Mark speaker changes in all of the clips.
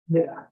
Speaker 1: Yeah.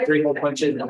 Speaker 1: Three more punches.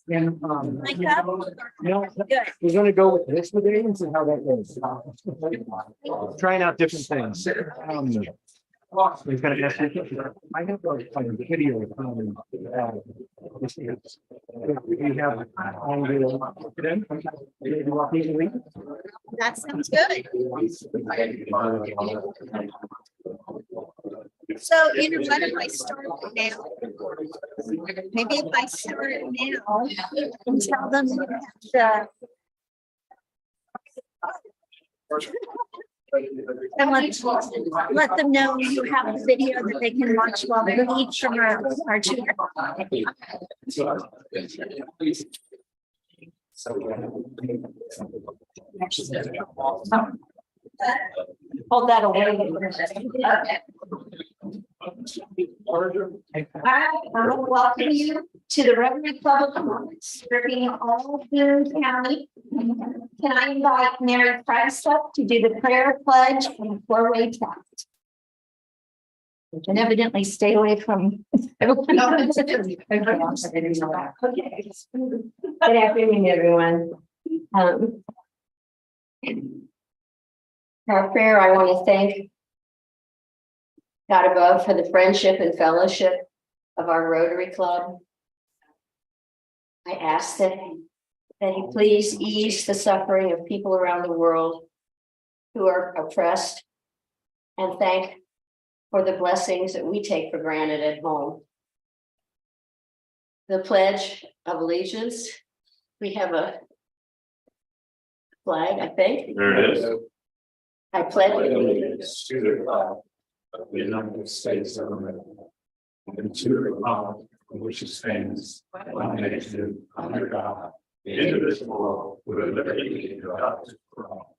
Speaker 1: And no, we're going to go with this today and see how that goes. Trying out different things. We're going to ask you. I have a video. We have
Speaker 2: That sounds good. So, you know, what if I start now? Maybe if I start now and tell them you have to. And let them know you have a video that they can watch while they eat from our tutor. Hold that away. I want to welcome you to the Refugee Public Comments, serving all Boone County. Can I invite Mary Price up to do the prayer pledge and four-way test? You can evidently stay away from. Okay. Good afternoon, everyone. Our prayer, I want to thank God above for the friendship and fellowship of our Rotary Club. I ask that He please ease the suffering of people around the world who are oppressed, and thank for the blessings that we take for granted at home. The Pledge of Allegiance. We have a flag, I think.
Speaker 3: There it is.
Speaker 2: I pledge allegiance
Speaker 3: to the flag of the United States of America and to the republic which stands one nation under God, indivisible, with liberty and justice for all.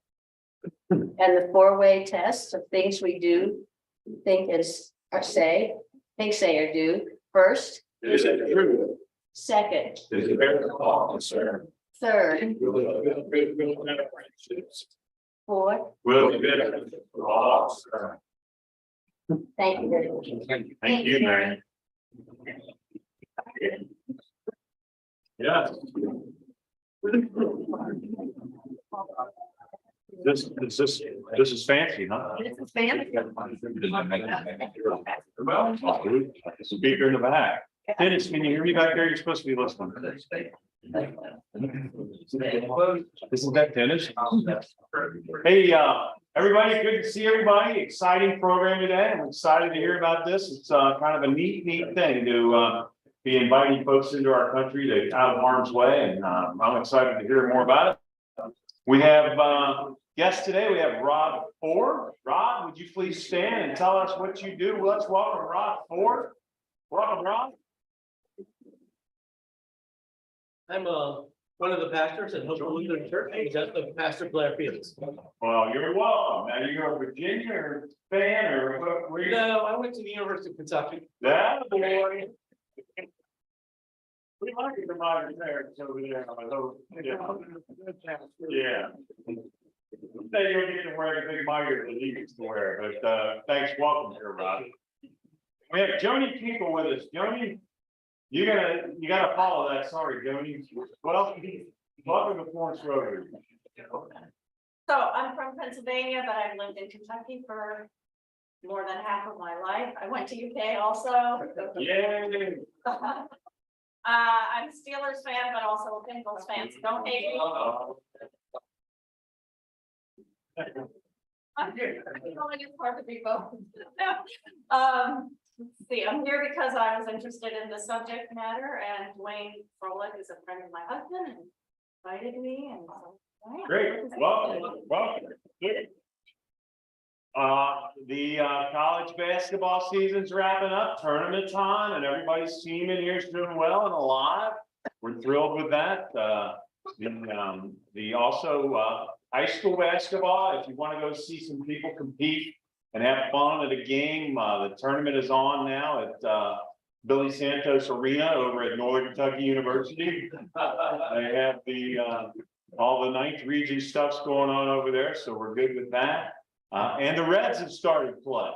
Speaker 2: and the four-way test of things we do think is, or say or do first,
Speaker 3: Is it true?
Speaker 2: second,
Speaker 3: Is it better officer?
Speaker 2: third, fourth.
Speaker 3: Will be better officer.
Speaker 2: Thank you very much.
Speaker 3: Thank you, Mary. Yeah. This is fancy, huh?
Speaker 2: This is fancy.
Speaker 3: Well, speaker in the back. Dennis, can you hear me back there? You're supposed to be listening. Isn't that Dennis? Hey, everybody, good to see everybody. Exciting program today. I'm excited to hear about this. It's kind of a neat thing to be inviting folks into our country to out of harm's way, and I'm excited to hear more about it. We have guests today. We have Rod Ford. Rod, would you please stand and tell us what you do? Let's welcome Rod Ford. Welcome, Rod.
Speaker 4: I'm one of the pastors at Hope Lutheran Church, just the Pastor Blair Fields.
Speaker 3: Well, you're welcome. Now, you go to Virginia or fan or where you?
Speaker 4: No, I went to the University of Kentucky.
Speaker 3: That boy. We like the modern parents over there. I hope. Yeah. Say you'll get to wear the big mitre that he used to wear, but thanks, welcome here, Rod. We have Joni Kinkle with us. Joni, you gotta follow that. Sorry, Joni. What else? Welcome to Florence Rotary.
Speaker 5: So I'm from Pennsylvania, but I've lived in Kentucky for more than half of my life. I went to UK also.
Speaker 3: Yeah.
Speaker 5: I'm a Steelers fan, but also a Bengals fan, so don't hate me. It's hard to be both. Let's see, I'm here because I was interested in the subject matter, and Dwayne Froelich is a friend of my husband and invited me, and so. Yeah.
Speaker 3: Great, welcome. Good. The college basketball season's wrapping up, tournament time, and everybody's team in here is doing well and alive. We're thrilled with that. The also high school basketball, if you want to go see some people compete and have fun at a game, the tournament is on now at Billy Santos Arena over at Northern Kentucky University. They have all the ninth region stuff's going on over there, so we're good with that. And the Reds have started play,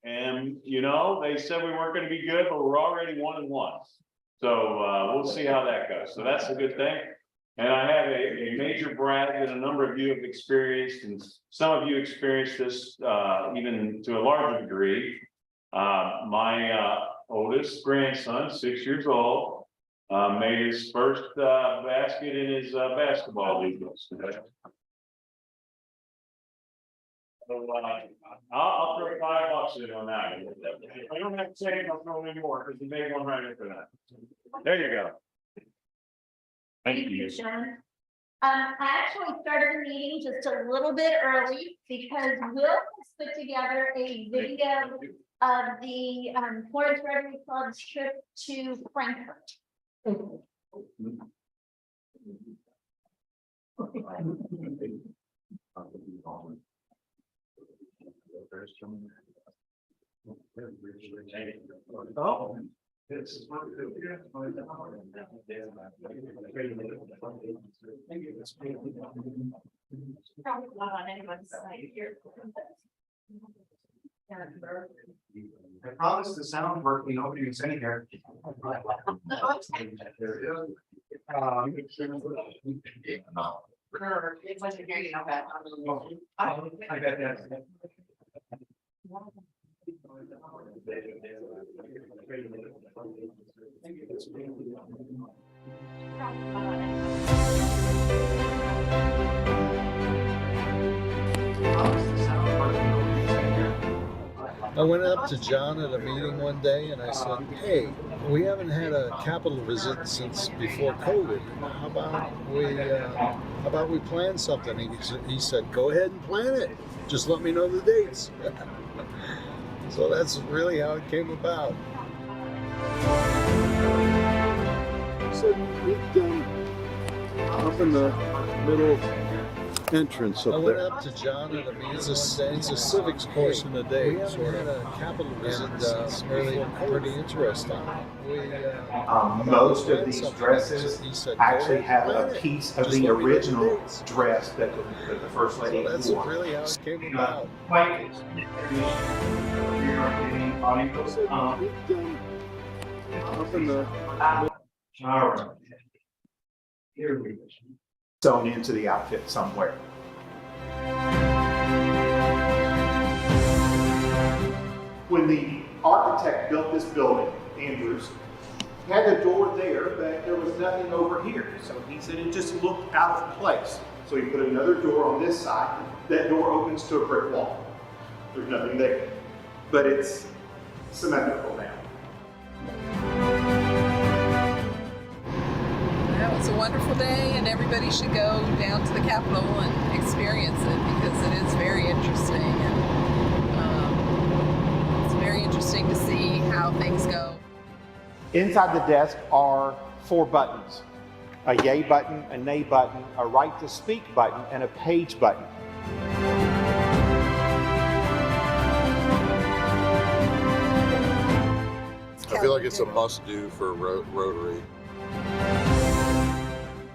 Speaker 3: and you know, they said we weren't going to be good, but we're already 1-1. So we'll see how that goes. So that's a good thing. And I have a major brag that a number of you have experienced, and some of you experienced this even to a larger degree. My oldest grandson, 6 years old, made his first basket in his basketball league. So I'll throw $5 in on that. I don't have to say it, I'll throw any more because he made one right after that. There you go. Thank you.
Speaker 5: Sharon. I actually started the meeting just a little bit early because Will has put together a video of the Florence Rotary Club's trip to Frankfurt.
Speaker 3: Oh.
Speaker 5: Probably not on anyone's side here.
Speaker 1: I promise the sound working, nobody was in here.
Speaker 5: It wasn't hearing you know that.
Speaker 1: I bet that's.
Speaker 6: I went up to John at a meeting one day and I said, hey, we haven't had a Capitol visit since before COVID. How about we plan something? He said, go ahead and plan it. Just let me know the dates. So that's really how it came about. So we've done up in the middle of entrance up there. I went up to John at a meeting. It's a civics course in a day. We haven't had a capital visit since really pretty interesting.
Speaker 7: Most of these dresses actually have a piece of the original dress that the First Lady wore.
Speaker 6: That's really how it came about. Up in the
Speaker 7: All right. Here we go. Sewn into the outfit somewhere. When the architect built this building, Andrews, he had the door there, but there was nothing over here. So he said it just looked out of place. So he put another door on this side. That door opens to a brick wall. There's nothing there. But it's symmetrical now.
Speaker 8: Well, it's a wonderful day, and everybody should go down to the Capitol and experience it because it is very interesting. And it's very interesting to see how things go.
Speaker 7: Inside the desk are 4 buttons. A yay button, a nay button, a right to speak button, and a page button.
Speaker 9: I feel like it's a must-do for Rotary.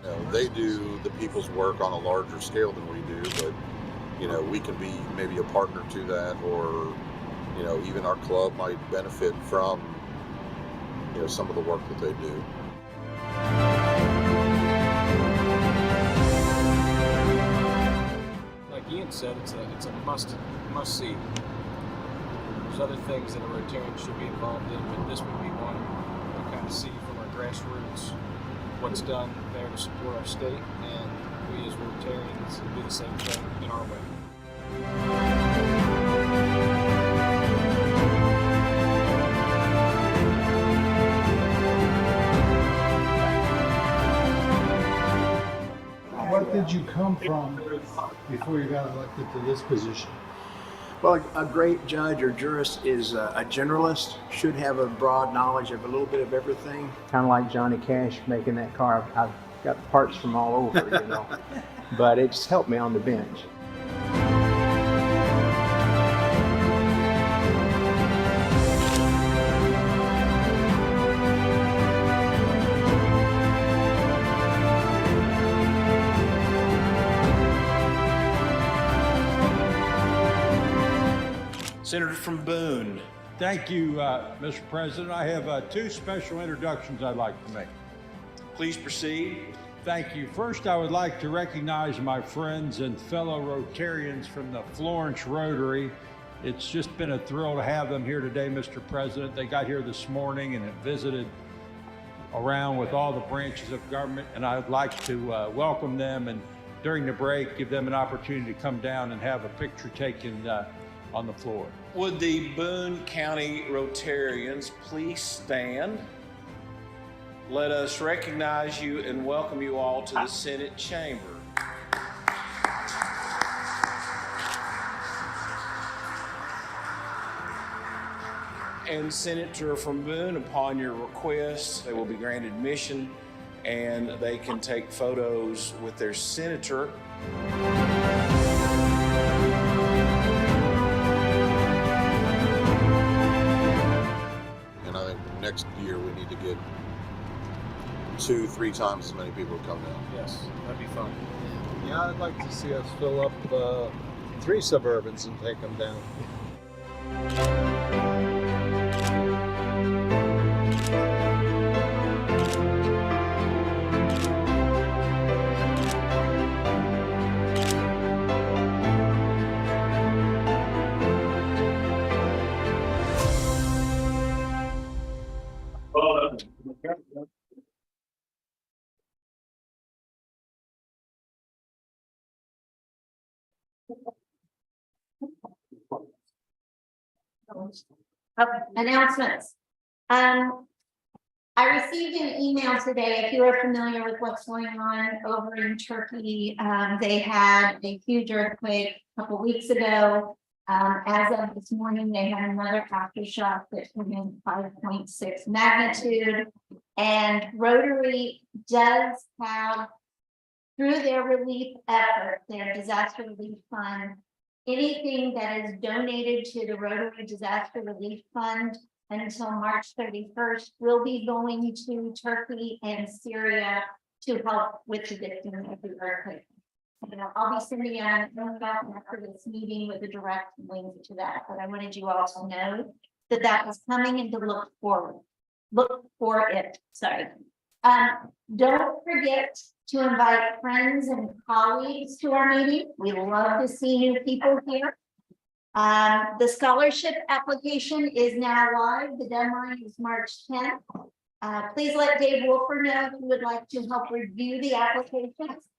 Speaker 9: You know, they do the people's work on a larger scale than we do, but you know, we can be maybe a partner to that, or you know, even our club might benefit from some of the work that they do.
Speaker 10: Like Ian said, it's a must see. There's other things that a Rotarian should be involved in, but this would be one to kind of see from our grassroots what's done there to support our state, and we as Rotarians do the same thing in our way.
Speaker 6: What did you come from before you got elected to this position?
Speaker 11: Well, a great judge or jurist is a generalist, should have a broad knowledge of a little bit of everything.
Speaker 1: Kind of like Johnny Cash making that car. I've got parts from all over, but it's helped me on the bench.
Speaker 12: Senator from Boone.
Speaker 13: Thank you, Mr. President. I have 2 special introductions I'd like to make.
Speaker 12: Please proceed.
Speaker 13: Thank you. First, I would like to recognize my friends and fellow Rotarians from the Florence Rotary. It's just been a thrill to have them here today, Mr. President. They got here this morning and have visited around with all the branches of government, and I'd like to welcome them, and during the break, give them an opportunity to come down and have a picture taken on the floor.
Speaker 12: Would the Boone County Rotarians please stand? Let us recognize you and welcome you all to the Senate chamber. And Senator from Boone, upon your request, they will be granted admission and they can take photos with their senator.
Speaker 9: Next year we need to get 2-3 times as many people to come down.
Speaker 10: Yes, that'd be fun.
Speaker 6: Yeah, I'd like to see us fill up 3 Suburbans and take them down.
Speaker 5: Announcements. I received an email today. If you are familiar with what's going on over in Turkey, they had a huge earthquake a couple weeks ago. As of this morning, they had another aftershock that came in 5.6 magnitude. And Rotary does have through their relief effort, their disaster relief fund, anything that is donated to the Rotary Disaster Relief Fund until March 31st will be going to Turkey and Syria to help with the victims of the earthquake. I'll be sending out an email after this meeting with a direct link to that, but I wanted you all to know that that was coming and to look forward. Look for it, sorry. Don't forget to invite friends and colleagues to our meeting. We love to see new people here. The scholarship application is now live. The deadline is March 10th. Please let Dave Wolfer know if you would like to help review the applications.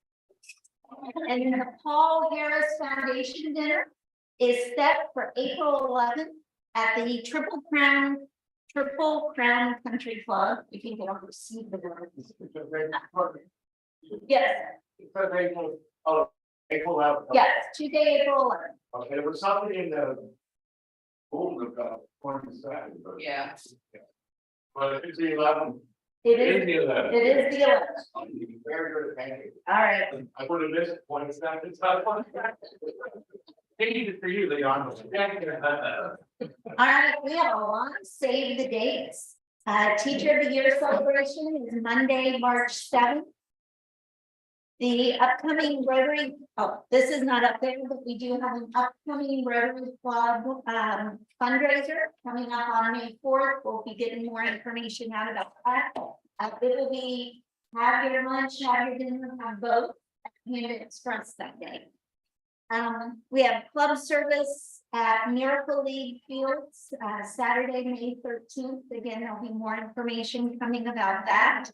Speaker 5: And then the Paul Harris Foundation dinner is set for April 11th at the Triple Crown Country Club. You can get over to see the word. Yes.
Speaker 1: Oh, April 11th.
Speaker 5: Yes, Tuesday, April 11th.
Speaker 1: Okay, there was something in the.
Speaker 8: Yeah.
Speaker 1: But it's the 11th.
Speaker 5: It is
Speaker 1: the 11th.
Speaker 5: It is the 11th.
Speaker 1: Very good, thank you.
Speaker 5: All right.
Speaker 1: I would have missed 27. Thank you for you, Leon.
Speaker 5: All right, we have a lot. Save the dates. Teacher of the Year celebration is Monday, March 7th. The upcoming Rotary, oh, this is not up there, but we do have an upcoming Rotary Club fundraiser coming up on May 4th. We'll be getting more information out about that. It will be have your lunch, have your dinner, have both at Panda Express that day. We have club service at Miracle League Fields, Saturday, May 13th. Again, there'll be more information coming about that.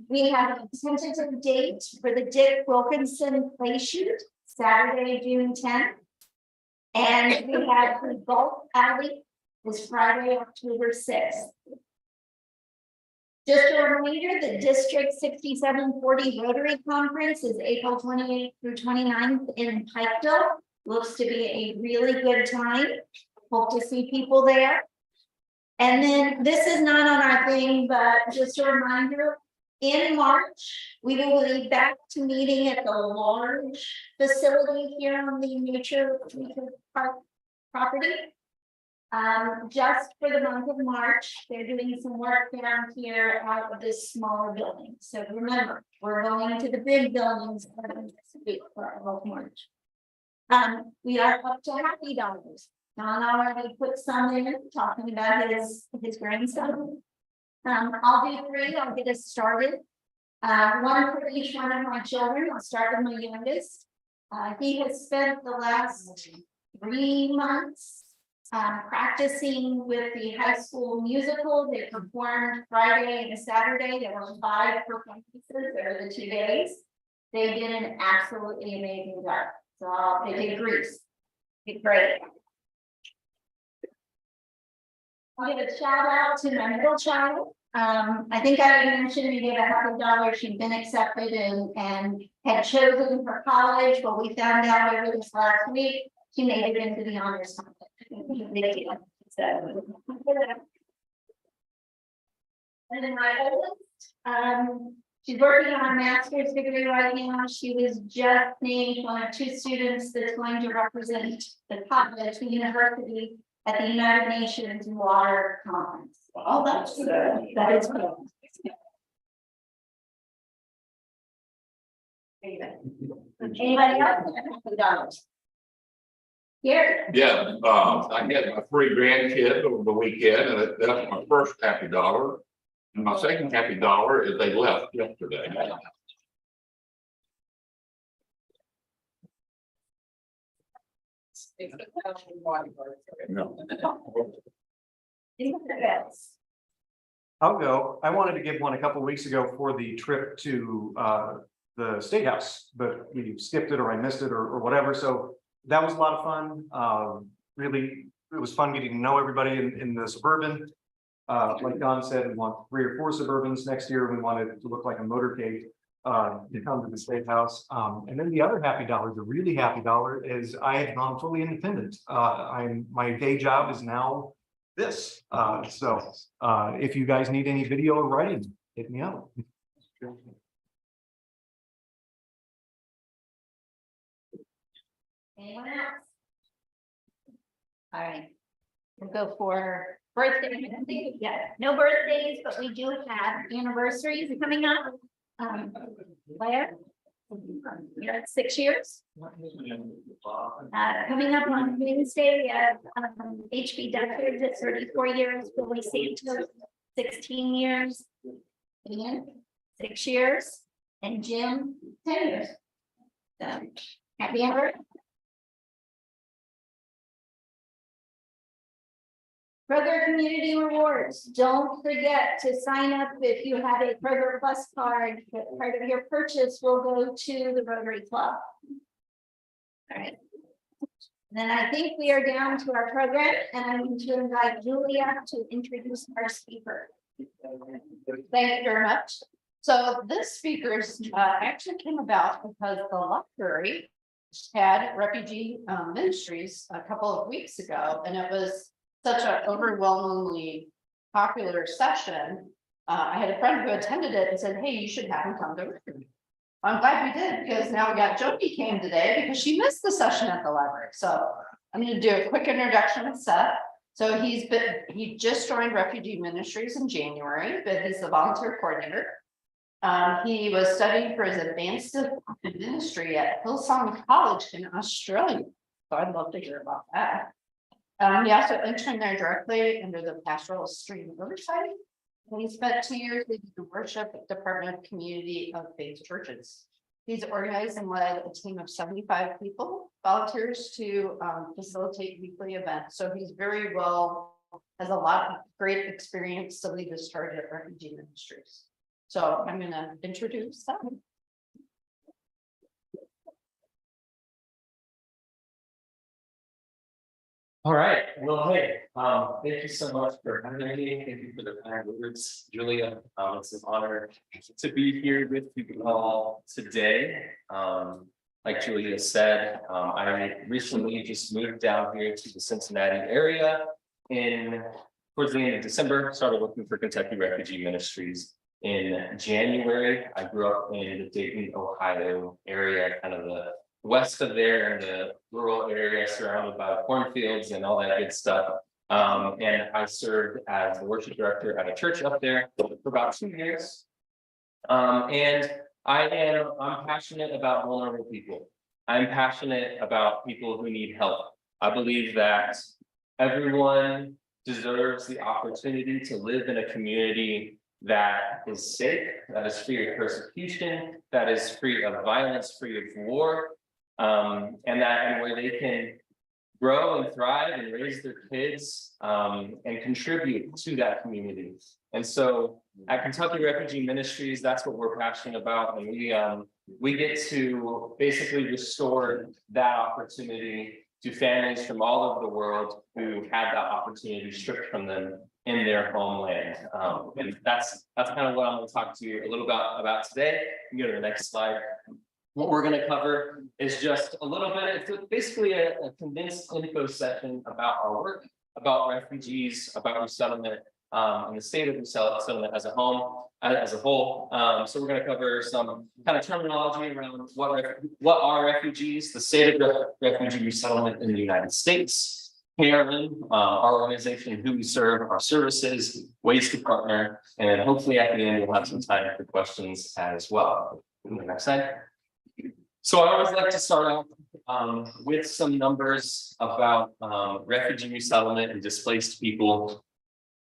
Speaker 5: We have a tentative date for the Dick Wilkinson Play Shoot, Saturday, June 10th. And we have the Golf Alley is Friday, October 6th. Just a reminder, the District 6740 Rotary Conference is April 28th through 29th in Pikeville. Looks to be a really good time. Hope to see people there. And then this is not on our thing, but just a reminder, in March, we will be back to meeting at the large facility here on the Nature Park property. Just for the month of March, they're doing some work down here out of this smaller building. So remember, we're going to the big buildings for all of March. We are up to happy dollars. Don already put some in talking about his grandson. I'll do 3, I'll get us started. One for each one of my children. I'll start with my youngest. He has spent the last 3 months practicing with the high school musical. They performed Friday and Saturday. There were 5 performances over the 2 days. They did an absolutely amazing job. So they did Grease. Did great. I'll give a shout out to my middle child. I think I mentioned we gave a $100. She'd been accepted and had chosen for college, but we found out over this last week she made it into the honors competition. So, and then my oldest, she's working on a master's degree right now. She was just named one of 2 students that's going to represent the university at the United Nations Water Conference. Well, that is cool. Anybody else? Here.
Speaker 14: Yeah, I had my 3 grandkids over the weekend, and that's my first happy dollar. And my second happy dollar is they left yesterday. No.
Speaker 1: I'll go. I wanted to give one a couple weeks ago for the trip to the State House, but we skipped it or I missed it or whatever. So that was a lot of fun. Really, it was fun getting to know everybody in the Suburban. Like Don said, we want 3 or 4 Suburbans next year. We want it to look like a motorcade to come to the State House. And then the other happy dollar, the really happy dollar, is I have gone fully independent. My day job is now this. So if you guys need any video or writing, hit me up.
Speaker 5: Anyone else? All right, we'll go for birthday. Yeah, no birthdays, but we do have anniversaries coming up. Claire? You're at 6 years. Coming up on Wednesday, we have HB Duckers at 34 years, Billy Santos, 16 years, Ian, 6 years, and Jim, 10 years. So, happy anniversary. Kroger Community Rewards, don't forget to sign up if you have a Kroger Plus card. Part of your purchase will go to the Rotary Club. All right. Then I think we are down to our program, and I'm going to invite Julia to introduce our speaker.
Speaker 15: Thank you very much. So this speaker's actually came about because the library had Refugee Ministries a couple of weeks ago, and it was such an overwhelmingly popular session. I had a friend who attended it and said, hey, you should have him come to Refugee. I'm glad we did, because now we got Jody came today because she missed the session at the library. So I'm going to do a quick introduction with Seth. So he just joined Refugee Ministries in January, but he's the volunteer coordinator. He was studying for his advanced ministry at Hillsong College in Australia. So I'd love to hear about that. He also interned there directly under the pastoral stream oversight. And he spent 2 years leading the worship department of Community of Faith churches. He's organized and led a team of 75 people, volunteers to facilitate weekly events. So he's very well, has a lot of great experience to lead this charge at Refugee Ministries. So I'm going to introduce them.
Speaker 16: All right, well, hey, thank you so much for having me. Thank you for the kind words, Julia. It's an honor to be here with you all today. Like Julia said, I recently just moved down here to the Cincinnati area towards the end of December, started working for Kentucky Refugee Ministries in January. I grew up in the Dayton, Ohio area, kind of the west of there in the rural area surrounded by cornfields and all that good stuff. And I served as the worship director at a church up there for about 2 years. And I'm passionate about vulnerable people. I'm passionate about people who need help. I believe that everyone deserves the opportunity to live in a community that is safe, that is free of persecution, that is free of violence, free of war. And where they can grow and thrive and raise their kids and contribute to that community. And so at Kentucky Refugee Ministries, that's what we're passionate about. And we get to basically restore that opportunity to families from all over the world who had that opportunity stripped from them in their homeland. And that's kind of what I'm going to talk to you a little about today. You can go to the next slide. What we're going to cover is just a little bit, it's basically a condensed info session about our work, about refugees, about resettlement, and the state of resettlement as a whole. So we're going to cover some kind of terminology around what are refugees, the state of refugee resettlement in the United States, Carolyn, our organization, who we serve, our services, ways to partner, and hopefully at the end we'll have some time for questions as well. Next slide. So I always like to start off with some numbers about refugee resettlement and displaced people.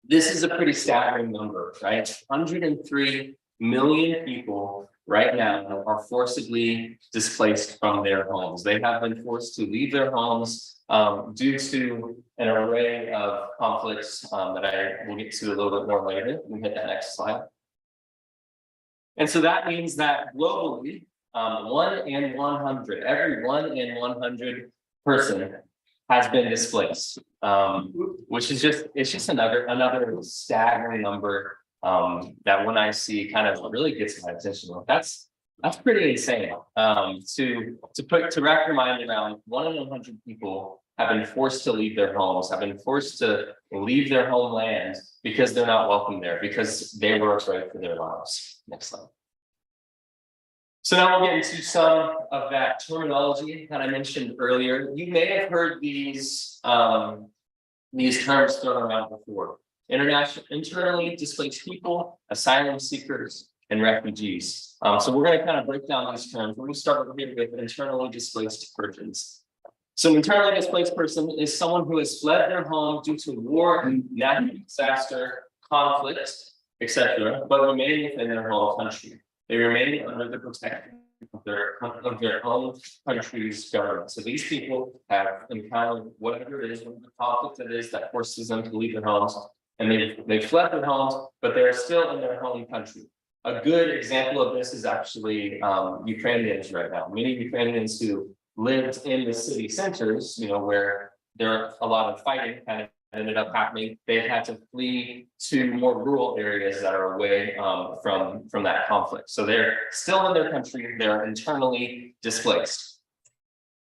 Speaker 16: This is a pretty staggering number, right? 103 million people right now are forcibly displaced from their homes. They have been forced to leave their homes due to an array of conflicts that I will get to a little bit more later. We hit that next slide. And so that means that globally, 1 in 100, every 1 in 100 person has been displaced, which is just another staggering number that when I see kind of really gets my attention. That's pretty insane. To wrap your mind around 1 in 100 people have been forced to leave their homes, have been forced to leave their homeland because they're not welcome there, because they were afraid for their lives. Next slide. So now we'll get into some of that terminology that I mentioned earlier. You may have heard these terms thrown around before. Internally displaced people, asylum seekers, and refugees. So we're going to kind of break down these terms. We're going to start here with internally displaced persons. So an internally displaced person is someone who has fled their home due to war, natural disaster, conflict, etc., but remaining within their home country. They remain under the protection of their own country's government. So these people have encountered whatever it is, the conflict it is that forces them to leave their homes, and they've fled their homes, but they're still in their home country. A good example of this is actually Ukrainians right now. Many Ukrainians who lived in the city centers, where there are a lot of fighting kind of ended up happening, they've had to flee to more rural areas that are away from that conflict. So they're still in their country, they're internally displaced.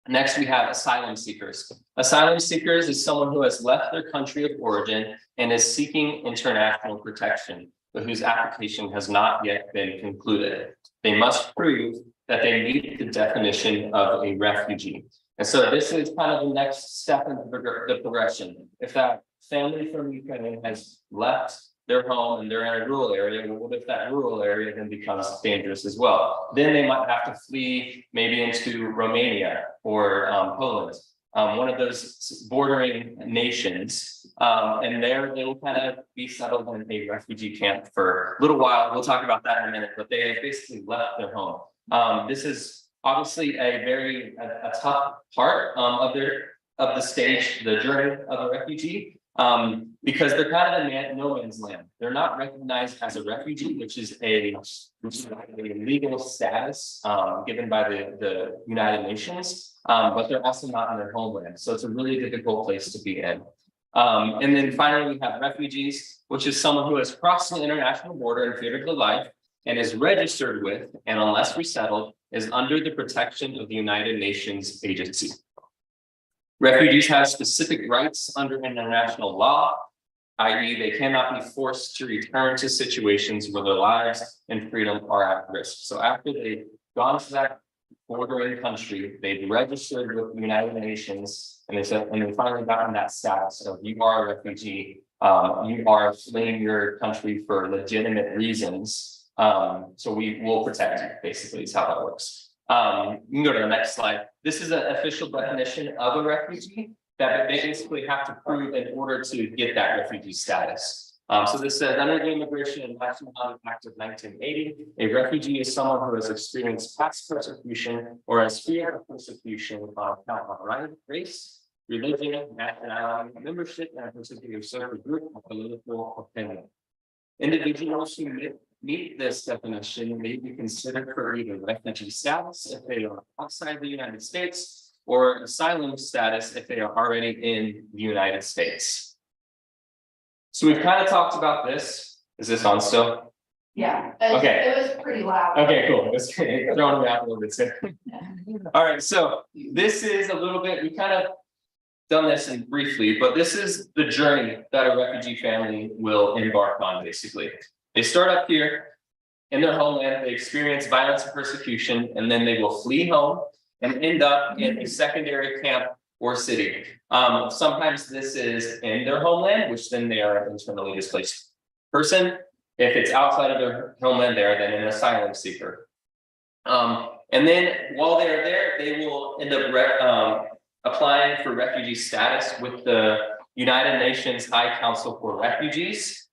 Speaker 16: Next, we have asylum seekers. Asylum seekers is someone who has left their country of origin and is seeking international protection, but whose application has not yet been concluded. They must prove that they meet the definition of a refugee. And so this is kind of the next step in the progression. If that family from Ukraine has left their home and they're in a rural area, well, what if that rural area then becomes dangerous as well? Then they might have to flee maybe into Romania or Poland, one of those bordering nations. And there they will kind of be settled in a refugee camp for a little while. We'll talk about that in a minute, but they have basically left their home. This is obviously a tough part of the stage, the journey of a refugee, because they're kind of in no man's land. They're not recognized as a refugee, which is a legal status given by the United Nations, but they're also not in their homeland. So it's a really difficult place to be in. And then finally, we have refugees, which is someone who has crossed the international border and feared for their life and is registered with, and unless resettled, is under the protection of the United Nations agency. Refugees have specific rights under international law, i.e. they cannot be forced to return to situations where their lives and freedom are at risk. So after they've gone to that bordering country, they've registered with the United Nations, and they finally gotten that status of you are a refugee, you are fleeing your country for legitimate reasons. So we will protect you, basically, is how that works. You can go to the next slide. This is an official definition of a refugee that they basically have to prove in order to get that refugee status. So this says, under the Immigration and Nationality Act of 1980, a refugee is someone who has experienced past persecution or has fear of persecution on account of race, religion, nationality, membership in a particular social group, or political opinion. Individuals who meet this definition may be considered for either refugee status if they are outside the United States, or asylum status if they are already in the United States. So we've kind of talked about this. Is this on still?
Speaker 15: Yeah.
Speaker 16: Okay.
Speaker 15: It was pretty loud.
Speaker 16: Okay, cool. It's throwing me out a little bit too. All right, so this is a little bit, we kind of done this in briefly, but this is the journey that a refugee family will embark on, basically. They start up here in their homeland, they experience violence and persecution, and then they will flee home and end up in a secondary camp or city. Sometimes this is in their homeland, which then they are an internally displaced person. If it's outside of their homeland, they're then an asylum seeker. And then while they're there, they will end up applying for refugee status with the United Nations High Council for Refugees.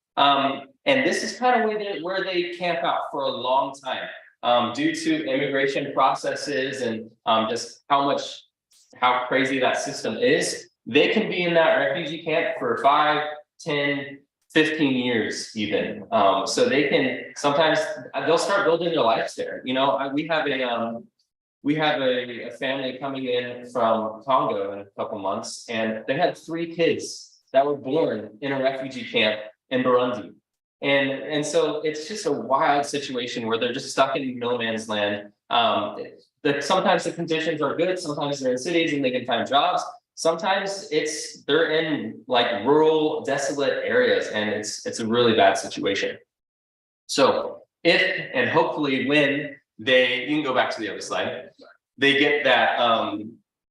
Speaker 16: And this is kind of where they camp out for a long time due to immigration processes and just how crazy that system is. They can be in that refugee camp for 5, 10, 15 years even. So they can, sometimes they'll start building their lives there. You know, we have a family coming in from Congo in a couple months, and they had 3 kids that were born in a refugee camp in Burundi. And so it's just a wild situation where they're just stuck in no man's land. Sometimes the conditions are good, sometimes they're in cities and they can find jobs. Sometimes they're in like rural, desolate areas, and it's a really bad situation. So if and hopefully when you can go back to the other slide. They get that,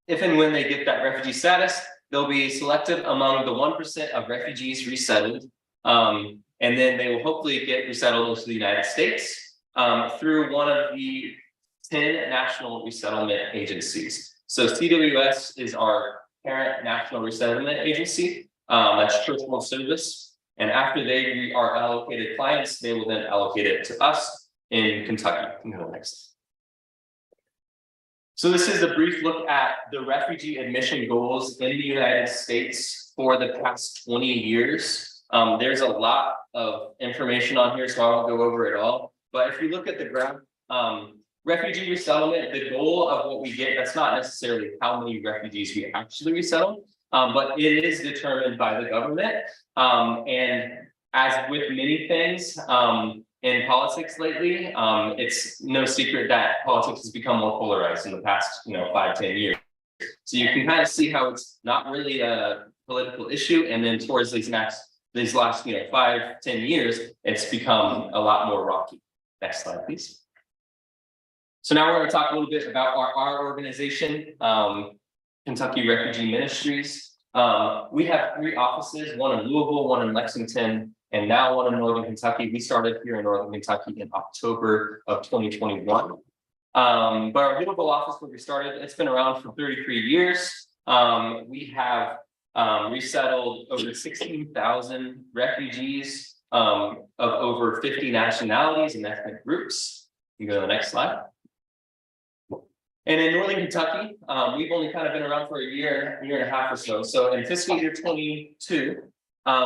Speaker 16: if and when they get that refugee status, they'll be selected among the 1% of refugees resettled. And then they will hopefully get resettled into the United States through one of the 10 national resettlement agencies. So CWS is our parent national resettlement agency. That's Church World Service. And after they are allocated clients, they will then allocate it to us in Kentucky. You can go next. So this is a brief look at the refugee admission goals in the United States for the past 20 years. There's a lot of information on here, so I won't go over it all. But if you look at the graph, refugee resettlement, the goal of what we get, that's not necessarily how many refugees we actually resettle, but it is determined by the government. And as with many things in politics lately, it's no secret that politics has become more polarized in the past, 5-10 years. So you can kind of see how it's not really a political issue, and then towards these last 5-10 years, it's become a lot more rocky. Next slide, please. So now we're going to talk a little bit about our organization, Kentucky Refugee Ministries. We have 3 offices, one in Louisville, one in Lexington, and now one in Northern Kentucky. We started here in Northern Kentucky in October of 2021. But our Louisville office, where we started, it's been around for 33 years. We have resettled over 16,000 refugees of over 50 nationalities and ethnic groups. You can go to the next slide. And in Northern Kentucky, we've only kind of been around for a year and a half or so. So in fiscal year 22,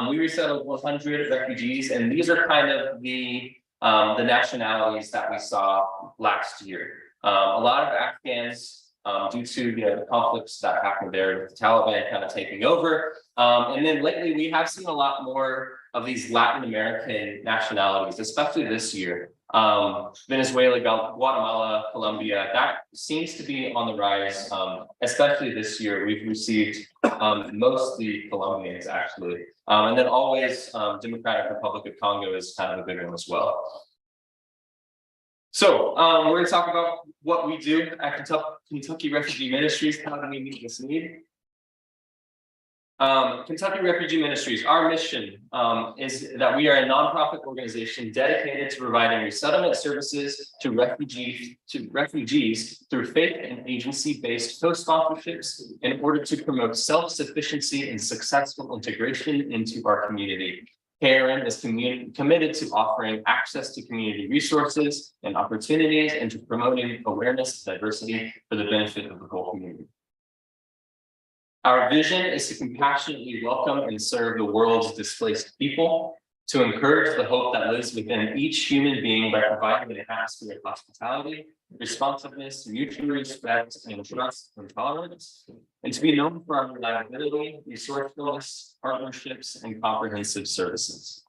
Speaker 16: we resettled 100 refugees, and these are kind of the nationalities that we saw last year. A lot of Afghans, due to the conflicts that happened there with the Taliban kind of taking over. And then lately, we have seen a lot more of these Latin American nationalities, especially this year. Venezuela, Guatemala, Colombia, that seems to be on the rise, especially this year. We've received mostly Colombians, actually. And then always Democratic Republic of Congo is kind of a big one as well. So we're going to talk about what we do at Kentucky Refugee Ministries. How do we meet this need? Kentucky Refugee Ministries, our mission is that we are a nonprofit organization dedicated to providing resettlement services to refugees through faith and agency-based co-sponsorships in order to promote self-sufficiency and successful integration into our community. KRM is committed to offering access to community resources and opportunities and to promoting awareness and diversity for the benefit of the whole community. Our vision is to compassionately welcome and serve the world's displaced people, to encourage the hope that lives within each human being by providing an atmosphere of hospitality, responsiveness, mutual respect, and trust and tolerance, and to be known for our reliability, resourcefulness, partnerships, and comprehensive services.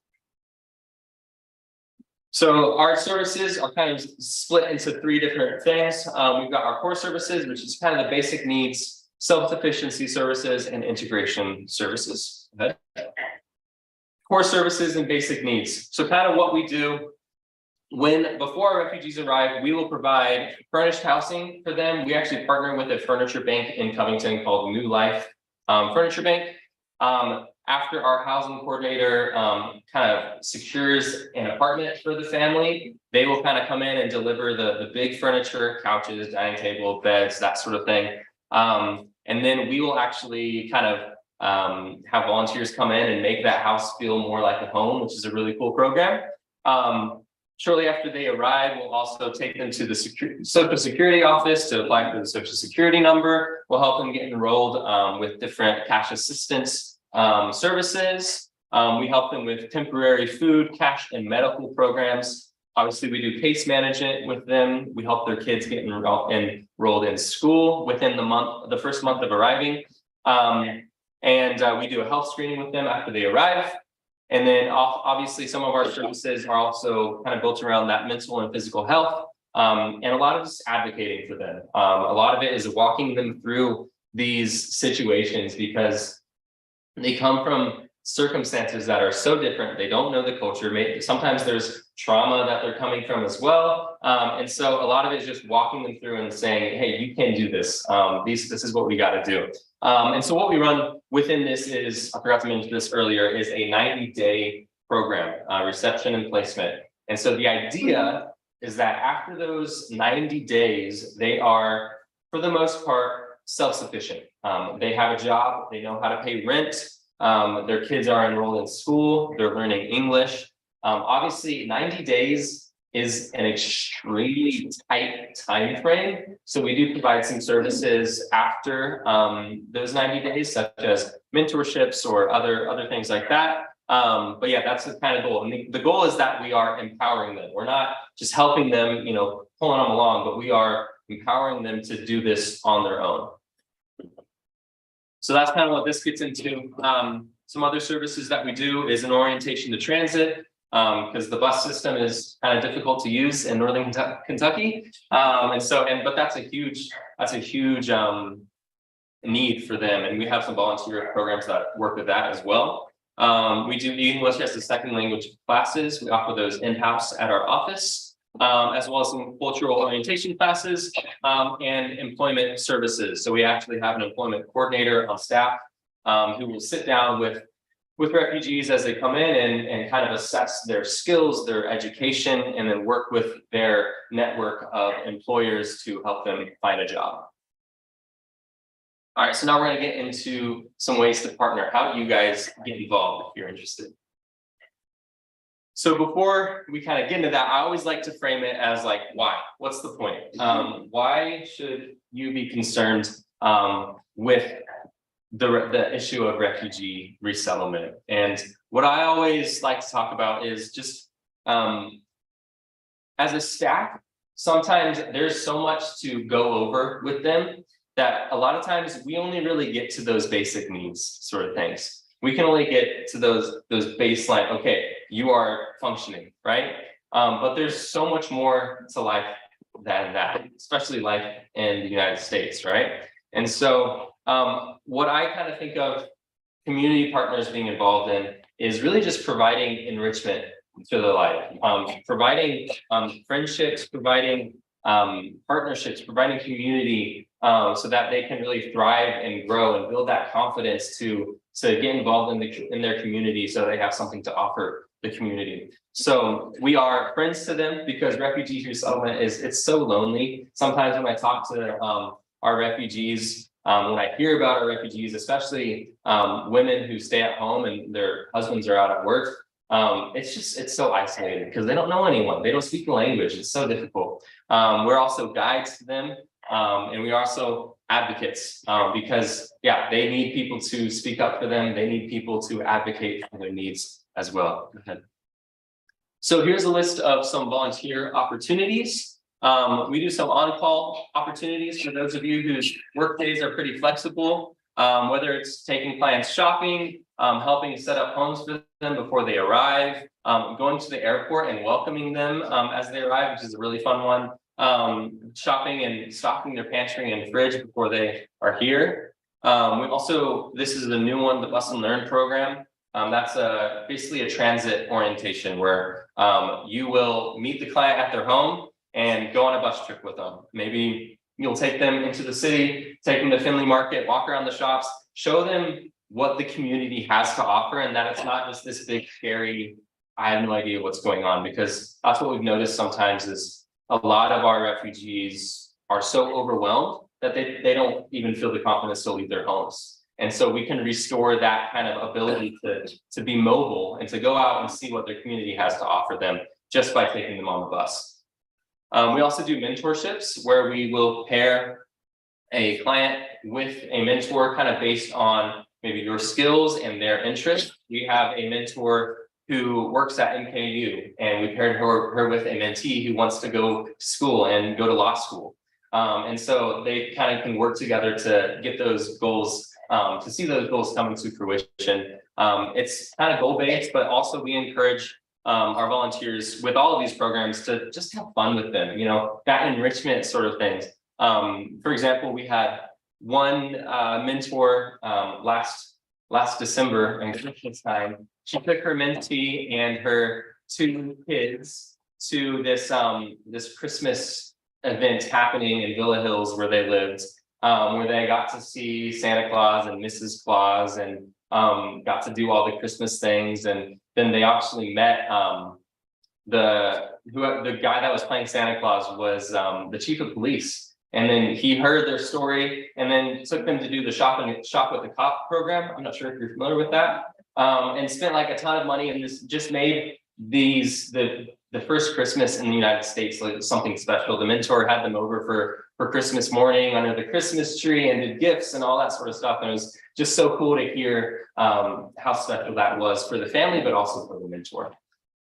Speaker 16: So our services are kind of split into 3 different things. We've got our core services, which is kind of the basic needs, self-sufficiency services, and integration services. Core services and basic needs. So kind of what we do before our refugees arrive, we will provide furnished housing for them. We actually partner with a furniture bank in Covington called New Life Furniture Bank. After our housing coordinator kind of secures an apartment for the family, they will kind of come in and deliver the big furniture, couches, dining table, beds, that sort of thing. And then we will actually kind of have volunteers come in and make that house feel more like a home, which is a really cool program. Shortly after they arrive, we'll also take them to the Social Security office to apply for the Social Security number. We'll help them get enrolled with different cash assistance services. We help them with temporary food, cash, and medical programs. Obviously, we do case management with them. We help their kids get enrolled in school within the first month of arriving. And we do a health screening with them after they arrive. And then obviously some of our services are also kind of built around that mental and physical health. And a lot of just advocating for them. A lot of it is walking them through these situations because they come from circumstances that are so different. They don't know the culture. Maybe sometimes there's trauma that they're coming from as well. And so a lot of it is just walking them through and saying, hey, you can do this. This is what we got to do. And so what we run within this is, I forgot to mention this earlier, is a 90-day program, reception and placement. And so the idea is that after those 90 days, they are, for the most part, self-sufficient. They have a job, they know how to pay rent, their kids are enrolled in school, they're learning English. Obviously, 90 days is an extremely tight time frame. So we do provide some services after those 90 days, such as mentorships or other things like that. But yeah, that's the kind of goal. And the goal is that we are empowering them. We're not just helping them, pulling them along, but we are empowering them to do this on their own. So that's kind of what this gets into. Some other services that we do is an orientation to transit, because the bus system is kind of difficult to use in Northern Kentucky. But that's a huge need for them. And we have some volunteer programs that work with that as well. We do English as a second language classes. We offer those in-house at our office, as well as some cultural orientation classes and employment services. So we actually have an employment coordinator on staff who will sit down with refugees as they come in and kind of assess their skills, their education, and then work with their network of employers to help them find a job. All right, so now we're going to get into some ways to partner. How do you guys get involved if you're interested? So before we kind of get into that, I always like to frame it as like, why? What's the point? Why should you be concerned with the issue of refugee resettlement? And what I always like to talk about is just as a staff, sometimes there's so much to go over with them that a lot of times we only really get to those basic needs sort of things. We can only get to those baseline, okay, you are functioning, right? But there's so much more to life than that, especially life in the United States, right? And so what I kind of think of community partners being involved in is really just providing enrichment to their life, providing friendships, providing partnerships, providing community, so that they can really thrive and grow and build that confidence to get involved in their community, so they have something to offer the community. So we are friends to them, because refugee resettlement it's so lonely. Sometimes when I talk to our refugees, when I hear about our refugees, especially women who stay at home and their husbands are out at work, it's so isolated because they don't know anyone. They don't speak the language. It's so difficult. We're also guides to them, and we are also advocates, because they need people to speak up for them. They need people to advocate for their needs as well. Go ahead. So here's a list of some volunteer opportunities. We do some on-call opportunities for those of you whose work days are pretty flexible, whether it's taking clients shopping, helping set up homes for them before they arrive, going to the airport and welcoming them as they arrive, which is a really fun one, shopping and stocking their pantry and fridge before they are here. This is a new one, the Bus and Learn program. That's basically a transit orientation where you will meet the client at their home and go on a bus trip with them. Maybe you'll take them into the city, take them to Findlay Market, walk around the shops, show them what the community has to offer, and that it's not just this big, scary, I have no idea what's going on, because that's what we've noticed sometimes is a lot of our refugees are so overwhelmed that they don't even feel the confidence to leave their homes. And so we can restore that kind of ability to be mobile and to go out and see what their community has to offer them just by taking them on the bus. We also do mentorships where we will pair a client with a mentor kind of based on maybe your skills and their interests. We have a mentor who works at NKU, and we paired her with a mentee who wants to go to school and go to law school. And so they kind of can work together to get those goals, to see those goals coming to fruition. It's kind of goal-based, but also we encourage our volunteers with all of these programs to just have fun with them, that enrichment sort of things. For example, we had one mentor last last December and Christmas time, she took her mentee and her 2 kids to this Christmas event happening in Villa Hills where they lived, where they got to see Santa Claus and Mrs. Claus and got to do all the Christmas things. And then they actually met the guy that was playing Santa Claus was the chief of police. And then he heard their story and then took them to do the shop with the cop program. I'm not sure if you're familiar with that. And spent like a ton of money and this just made the first Christmas in the United States like something special. The mentor had them over for Christmas morning under the Christmas tree and did gifts and all that sort of stuff. And it was just so cool to hear how special that was for the family, but also for the mentor.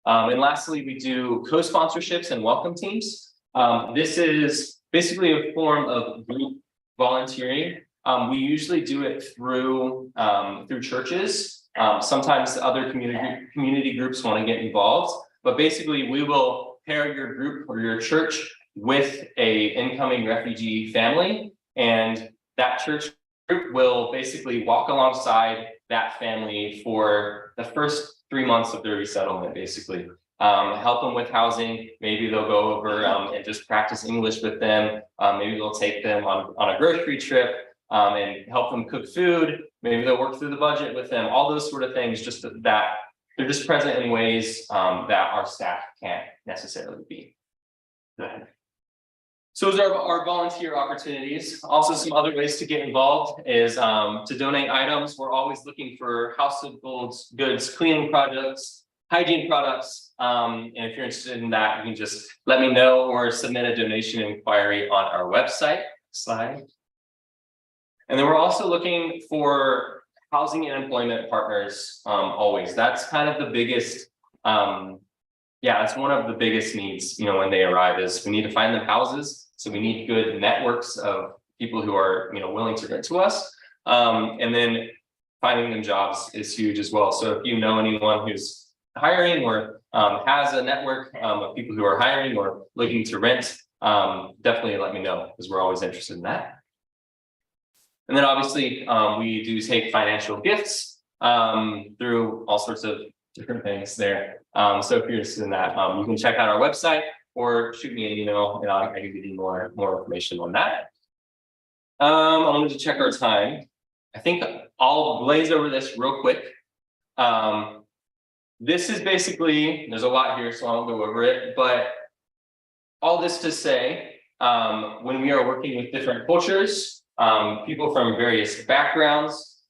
Speaker 16: And lastly, we do co-sponsorships and welcome teams. This is basically a form of group volunteering. We usually do it through churches. Sometimes other community groups want to get involved, but basically we will pair your group or your church with a incoming refugee family, and that church group will basically walk alongside that family for the first 3 months of their resettlement, basically. Help them with housing. Maybe they'll go over and just practice English with them. Maybe they'll take them on a grocery trip and help them cook food. Maybe they'll work through the budget with them. All those sort of things, just that they're just present in ways that our staff can't necessarily be. So those are our volunteer opportunities. Also, some other ways to get involved is to donate items. We're always looking for household goods, cleaning products, hygiene products. And if you're interested in that, you can just let me know or submit a donation inquiry on our website. Slide. And then we're also looking for housing and employment partners always. That's kind of the biggest, that's one of the biggest needs, when they arrive is we need to find them houses. So we need good networks of people who are, willing to rent to us. And then finding them jobs is huge as well. So if you know anyone who's hiring or has a network of people who are hiring or looking to rent, definitely let me know because we're always interested in that. And then obviously we do take financial gifts through all sorts of different things there. So if you're interested in that, you can check out our website or shoot me an email and I can give you more information on that. I wanted to check our time. I think I'll blaze over this real quick. This is basically, there's a lot here, so I won't go over it, but all this to say, when we are working with different cultures, people from various backgrounds,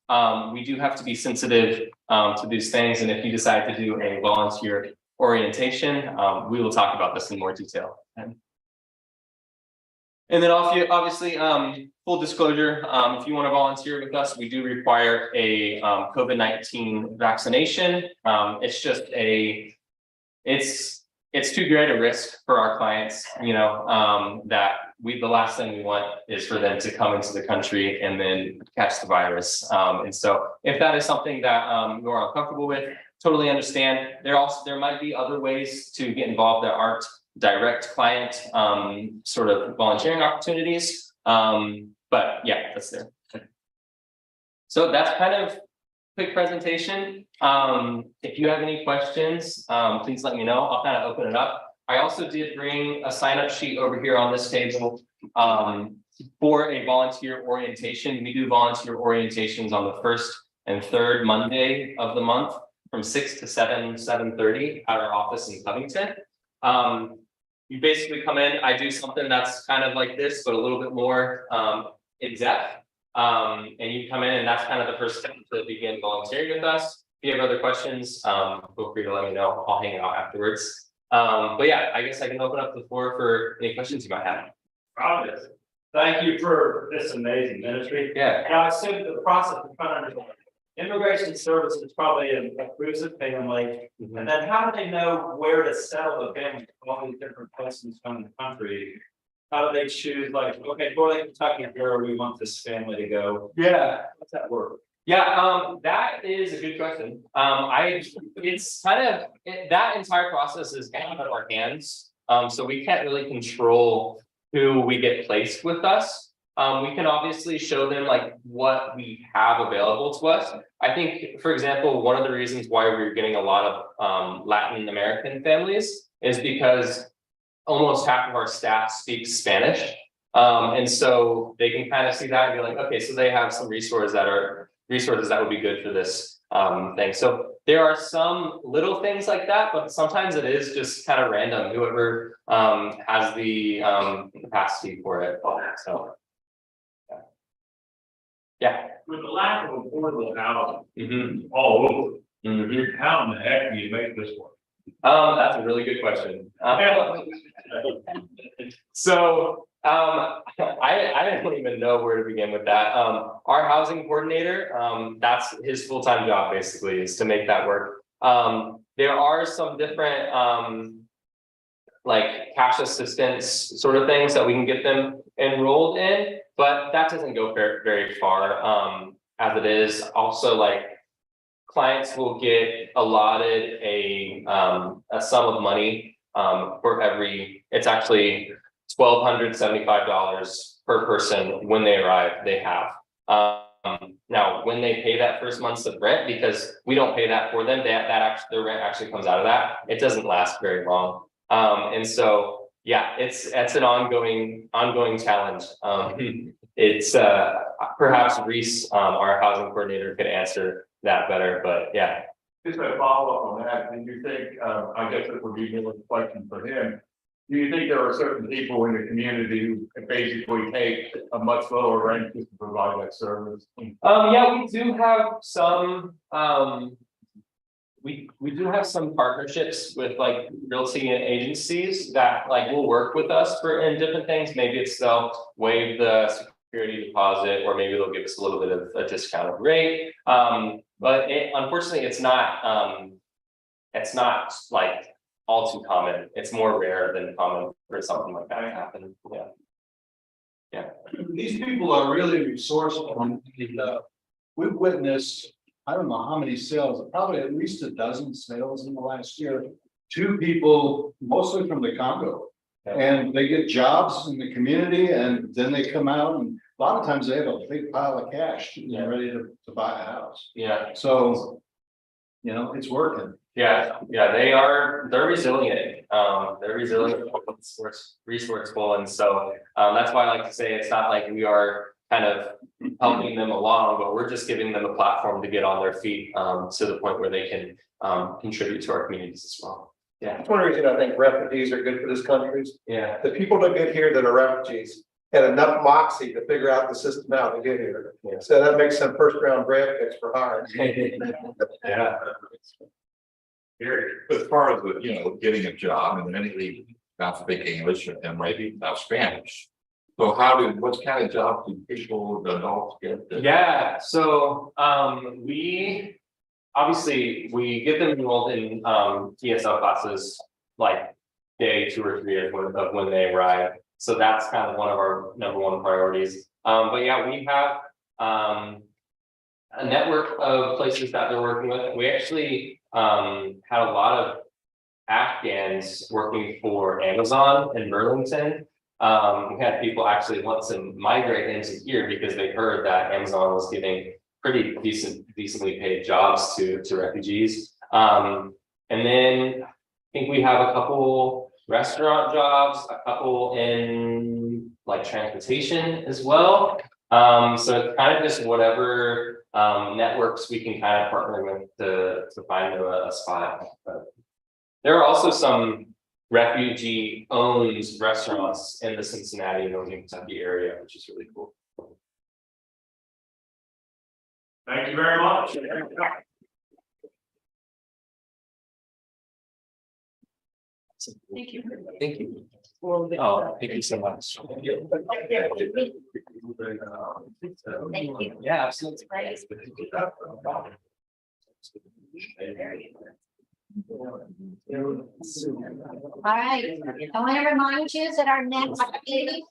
Speaker 16: we do have to be sensitive to these things. And if you decide to do a volunteer orientation, we will talk about this in more detail. And then obviously, full disclosure, if you want to volunteer with us, we do require a COVID-19 vaccination. It's just it's too great a risk for our clients, that the last thing we want is for them to come into the country and then catch the virus. And so if that is something that you are uncomfortable with, totally understand. There might be other ways to get involved that aren't direct client sort of volunteering opportunities. But yeah, that's there. So that's kind of quick presentation. If you have any questions, please let me know. I'll kind of open it up. I also did bring a sign-up sheet over here on this table for a volunteer orientation. We do volunteer orientations on the first and third Monday of the month from 6 to 7:30 at our office in Covington. You basically come in, I do something that's kind of like this, but a little bit more in depth. And you come in and that's kind of the first step to begin volunteering with us. If you have other questions, feel free to let me know. I'll hang out afterwards. But yeah, I guess I can open up the floor for any questions you might have.
Speaker 3: Promise. Thank you for this amazing ministry.
Speaker 16: Yeah.
Speaker 3: Now, I assume the process of trying to understand. Immigration services probably approves a family, and then how do they know where to settle the family? All these different places from the country. How do they choose? Like, okay, Northern Kentucky, where we want this family to go?
Speaker 16: Yeah.
Speaker 3: How's that work?
Speaker 16: Yeah, that is a good question. It's kind of that entire process is out of our hands. So we can't really control who we get placed with us. we can obviously show them like what we have available to us. I think, for example, one of the reasons why we're getting a lot of Latin American families is because almost half of our staff speaks Spanish. And so they can kind of see that and be like, okay, so they have some resources that would be good for this thing. So there are some little things like that, but sometimes it is just kind of random, whoever has the capacity for it. So yeah.
Speaker 3: With the lack of affordable housing all over, how in the heck do you make this work?
Speaker 16: That's a really good question. So I don't even know where to begin with that. Our housing coordinator, that's his full-time job basically, is to make that work. There are some different like cash assistance sort of things that we can get them enrolled in, but that doesn't go very far as it is. Also, like clients will get allotted a sum of money for every, it's actually $1,275 per person when they arrive, they have. Now, when they pay that first month's of rent, because we don't pay that for them, their rent actually comes out of that. It doesn't last very long. And so, yeah, it's an ongoing challenge. It's perhaps Reese, our housing coordinator, could answer that better, but yeah.
Speaker 3: Just a follow-up on that, do you think, I guess it would be more of a question for him. Do you think there are certain people in the community who basically take a much lower rent just to provide that service?
Speaker 16: Yeah, we do have some, we do have some partnerships with like realty agencies that like will work with us in different things. Maybe it's they'll waive the security deposit, or maybe they'll give us a little bit of a discounted rate. But unfortunately, it's not like all too common. It's more rare than common for something like that to happen. Yeah. Yeah.
Speaker 6: These people are really resourceful. And, we've witnessed, I don't know how many sales, probably at least a dozen sales in the last year. 2 people, mostly from the Congo. And they get jobs in the community, and then they come out, and a lot of times they have a big pile of cash and ready to buy a house.
Speaker 16: Yeah.
Speaker 6: So, you know, it's working.
Speaker 16: Yeah, they're resilient. They're resilient, resourceful, and so that's why I like to say it's not like we are kind of helping them along, but we're just giving them a platform to get on their feet to the point where they can contribute to our communities as well. Yeah.
Speaker 17: That's one reason I think refugees are good for this country.
Speaker 16: Yeah.
Speaker 17: The people that get here that are refugees had enough moxie to figure out the system out to get here.
Speaker 16: Yeah.
Speaker 17: So that makes them first round draft picks for hire.
Speaker 16: Yeah.
Speaker 14: As far as the, getting a job, and many of them not speak English and maybe not Spanish. So what kind of jobs do people, the adults get?
Speaker 16: Yeah, so we get them enrolled in ESL classes like day 2 or 3 of when they arrive. So that's kind of one of our #1 priorities. But yeah, we have a network of places that they're working with. We actually had a lot of Afghans working for Amazon in Burlington. We had people actually want to migrate into here because they heard that Amazon was giving pretty decently paid jobs to refugees. And then I think we have a couple restaurant jobs, a couple in like transportation as well. So it's kind of just whatever networks we can kind of partner with to find a spot. But there are also some refugee-owned restaurants in the Cincinnati, Northern Kentucky area, which is really cool.
Speaker 3: Thank you very much.
Speaker 15: Thank you.
Speaker 16: Thank you. Oh, thank you so much.
Speaker 5: Thank you.
Speaker 16: Yeah, absolutely.
Speaker 5: Great. All right, I want to remind you that our next meeting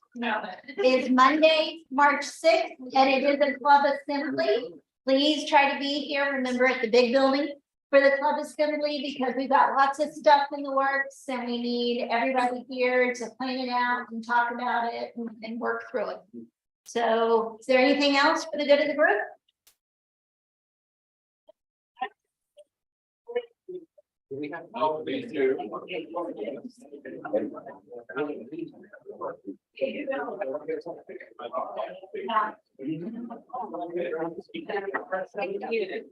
Speaker 5: is Monday, March 6th, and it is a club assembly. Please try to be here, remember, at the big building for the club assembly, because we've got lots of stuff in the works and we need everybody here to plan it out and talk about it and work through it. So is there anything else for the good of the group?
Speaker 3: We have.
Speaker 5: Thank you.